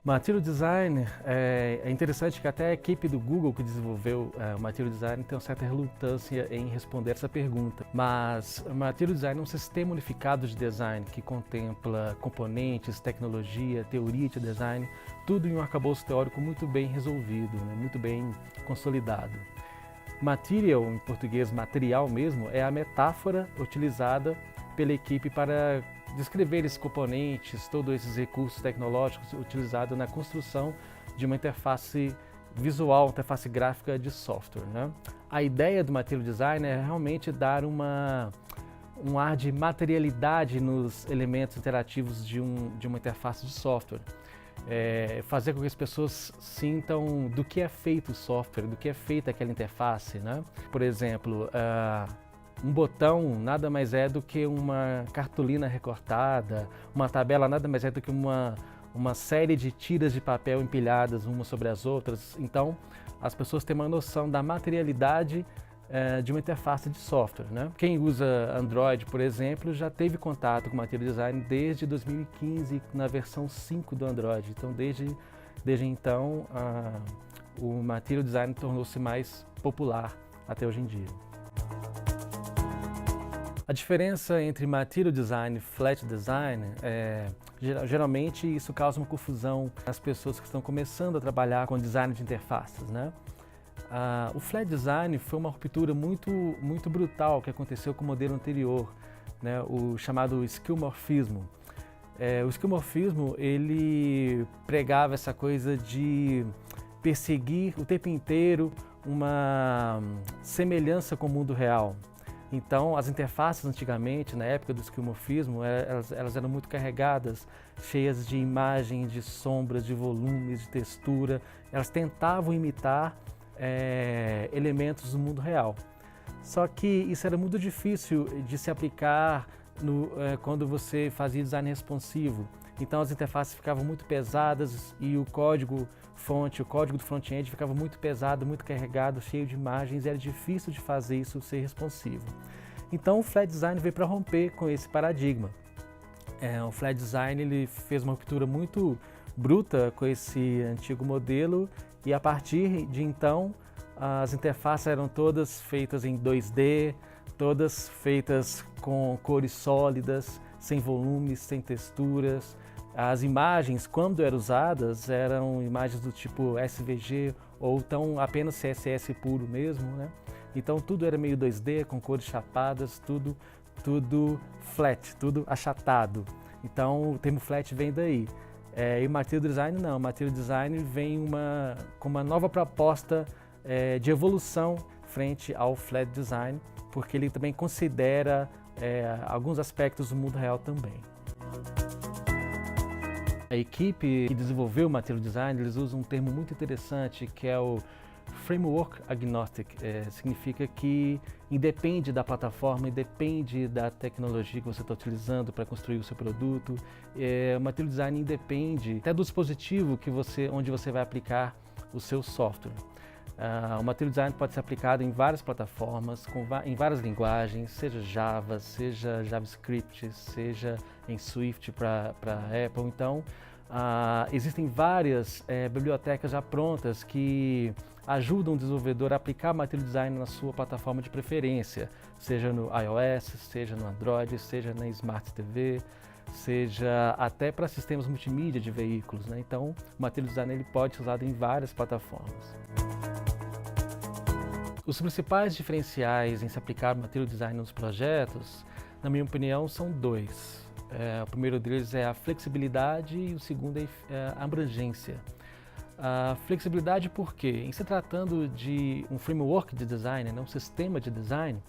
Material Design, é interessante que até a equipe do Google que desenvolveu o Material Design tem uma certa relutância em responder essa pergunta. Mas o Material Design é um sistema unificado de design que contempla componentes, tecnologia, teoria de design, tudo em um arcabouço teórico muito bem resolvido, né? Muito bem consolidado. Material, em português material mesmo, é a metáfora utilizada pela equipe para descrever esses componentes, todos esses recursos tecnológicos utilizados na construção de uma interface visual, interface gráfica de software, né? A ideia do Material Design é realmente dar um ar de materialidade nos elementos interativos de uma interface de software. Fazer com que as pessoas sintam do que é feito o software, do que é feita aquela interface, né? Por exemplo, um botão nada mais é do que uma cartolina recortada, uma tabela nada mais é do que uma série de tiras de papel empilhadas umas sobre as outras. Então, as pessoas têm uma noção da materialidade de uma interface de software, né? Quem usa Android, por exemplo, já teve contato com o Material Design desde 2015, na versão 5 do Android. Então, desde então, o Material Design tornou-se mais popular até hoje em dia. A diferença entre Material Design e Flat Design geralmente isso causa uma confusão nas pessoas que estão começando a trabalhar com design de interfaces, né? O Flat Design foi uma ruptura muito brutal que aconteceu com o modelo anterior, né? O chamado skeuomorfismo. O skeuomorfismo, ele pregava essa coisa de perseguir o tempo inteiro uma semelhança com o mundo real. Então, as interfaces antigamente, na época do skeuomorfismo, elas eram muito carregadas, cheias de imagens, de sombras, de volumes, de textura. Elas tentavam imitar elementos do mundo real. Só que isso era muito difícil de se aplicar quando você fazia design responsivo. Então, as interfaces ficavam muito pesadas e o código-fonte, o código do front-end ficava muito pesado, muito carregado, cheio de imagens, e era difícil de fazer isso ser responsivo. Então, o Flat Design veio para romper com esse paradigma. O Flat Design ele fez uma ruptura muito bruta com esse antigo modelo e, a partir de então, as interfaces eram todas feitas em 2D, todas feitas com cores sólidas, sem volumes, sem texturas. As imagens, quando eram usadas, eram imagens do tipo SVG ou então apenas CSS puro mesmo, né? Então tudo era meio 2D, com cores chapadas, tudo flat, tudo achatado. Então o termo flat vem daí. E o Material Design não, o Material Design vem com uma nova proposta de evolução frente ao Flat Design, porque ele também considera alguns aspectos do mundo real também. A equipe que desenvolveu o Material Design, eles usam um termo muito interessante que é o Framework Agnostic. Significa que independe da plataforma, independe da tecnologia que você está utilizando para construir o seu produto. O Material Design independe até do dispositivo onde você vai aplicar o seu software. O Material Design pode ser aplicado em várias plataformas, em várias linguagens, seja Java, seja JavaScript, seja em Swift para Apple. Então, existem várias bibliotecas já prontas que ajudam o desenvolvedor a aplicar Material Design na sua plataforma de preferência, seja no iOS, seja no Android, seja na Smart TV, seja até para sistemas multimídia de veículos, né? Então, o Material Design ele pode ser usado em várias plataformas. Os principais diferenciais em se aplicar Material Design nos projetos, na minha opinião, são dois. O primeiro deles é a flexibilidade e o segundo é a abrangência. A flexibilidade porque, em se tratando de um framework de design, né, um sistema de design,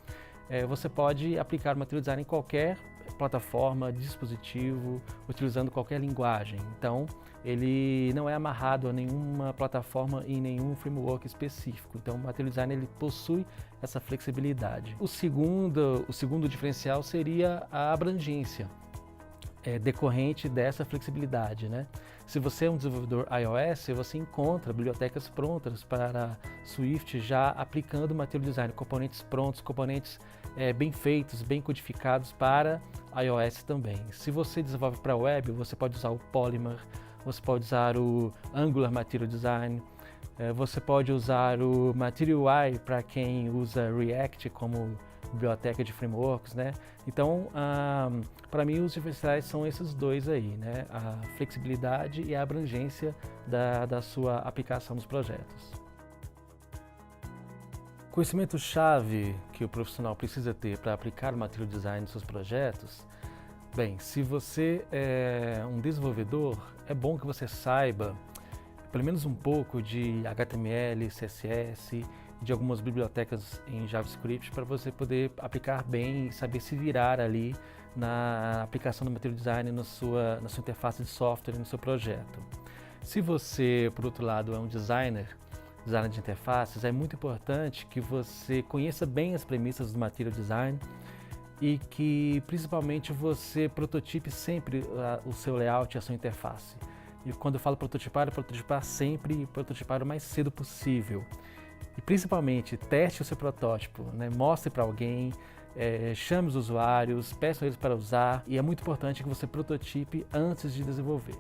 você pode aplicar o Material Design em qualquer plataforma, dispositivo, utilizando qualquer linguagem. Então, ele não é amarrado a nenhuma plataforma e nenhum framework específico. Então, o Material Design ele possui essa flexibilidade. O segundo diferencial seria a abrangência, decorrente dessa flexibilidade, né? Se você é um desenvolvedor iOS, você encontra bibliotecas prontas para Swift já aplicando o Material Design, componentes prontos, componentes bem feitos, bem codificados para iOS também. Se você desenvolve para web, você pode usar o Polymer, você pode usar o Angular Material Design, você pode usar o Material UI para quem usa React como biblioteca de frameworks, né? Então, para mim, os diferenciais são esses dois aí, né? A flexibilidade e a abrangência da sua aplicação nos projetos. Conhecimento-chave que o profissional precisa ter para aplicar o Material Design nos seus projetos. Bem, se você é um desenvolvedor, é bom que você saiba pelo menos um pouco de HTML, CSS, de algumas bibliotecas em JavaScript para você poder aplicar bem e saber se virar ali na aplicação do Material Design na sua interface de software e no seu projeto. Se você, por outro lado, é um designer de interfaces, é muito importante que você conheça bem as premissas do Material Design e que, principalmente, você prototipe sempre o seu layout e a sua interface. E quando eu falo prototipar, é prototipar sempre e prototipar o mais cedo possível. E, principalmente, teste o seu protótipo, né? Mostre para alguém, chame os usuários, peça eles para usar. E é muito importante que você prototipe antes de desenvolver.